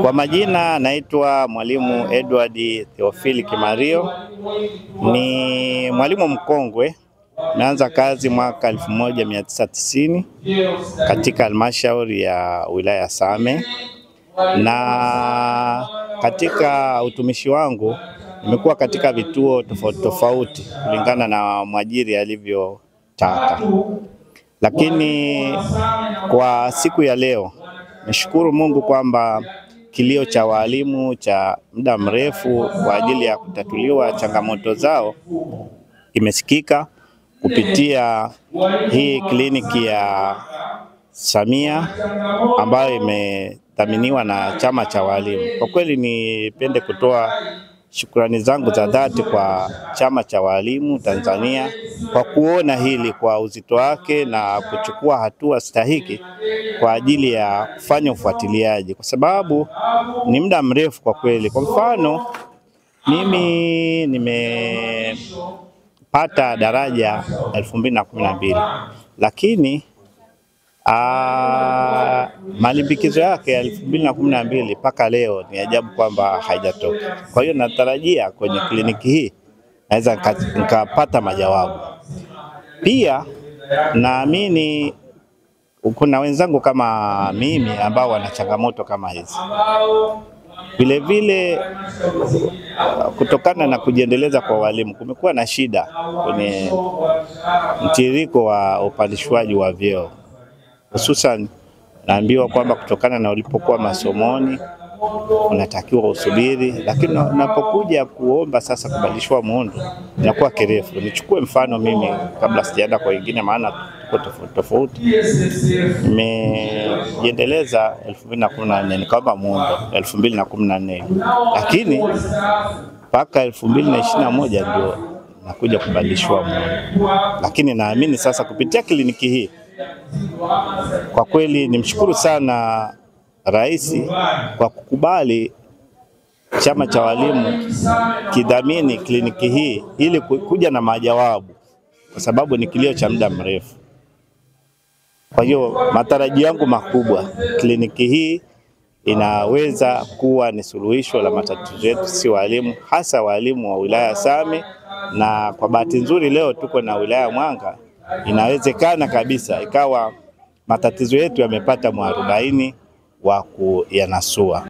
Kwa majina naitwa Mwalimu Edward Theophili Kimario. Ni mwalimu mkongwe. Naanza kazi mwaka 1990 katika halmashauri ya wilaya Same, na katika utumishi wangu nimekuwa katika vituo tofauti tofauti kulingana na mwajiri alivyotaka. Lakini kwa siku ya leo nishukuru Mungu kwamba kilio cha walimu cha muda mrefu kwa ajili ya kutatuliwa changamoto zao imesikika kupitia hii kliniki ya Samia ambayo imedhaminiwa na chama cha walimu. Kwa kweli nipende kutoa shukrani zangu za dhati kwa chama cha walimu Tanzania kwa kuona hili kwa uzito wake na kuchukua hatua stahiki kwa ajili ya kufanya ufuatiliaji, kwa sababu ni muda mrefu kwa kweli. Kwa mfano, mimi nimepata daraja 2012, lakini malimbikizo yake ya 2012 mpaka leo ni ajabu kwamba haijatoka. Kwa hiyo natarajia kwenye kliniki hii naweza nikapata majawabu. Pia naamini kuna wenzangu kama mimi ambao wana changamoto kama hizi. Vile vile kutokana na kujiendeleza kwa walimu kumekuwa na shida kwenye mtiririko wa upandishwaji wa vyeo. Hususan naambiwa kwamba kutokana na ulipokuwa masomoni unatakiwa usubiri, lakini unapokuja kuomba sasa kubadilishwa muundo inakuwa kirefu. Nichukue mfano mimi kabla sijaenda kwa wengine, maana tuko tofauti. Nimejiendeleza 2014 nikaomba muundo 2014, lakini mpaka 2021 ndio nakuja kubadilishwa muundo. Lakini naamini sasa kupitia kliniki hii, kwa kweli nimshukuru sana Rais kwa kukubali chama cha walimu kidhamini kliniki hii ili kuja na majawabu, kwa sababu ni kilio cha muda mrefu. Kwa hiyo matarajio yangu makubwa, kliniki hii inaweza kuwa ni suluhisho la matatizo yetu si walimu, hasa walimu wa wilaya Same, na kwa bahati nzuri leo tuko na wilaya Mwanga. Inawezekana kabisa ikawa matatizo yetu yamepata mwarobaini wa kuyanasua.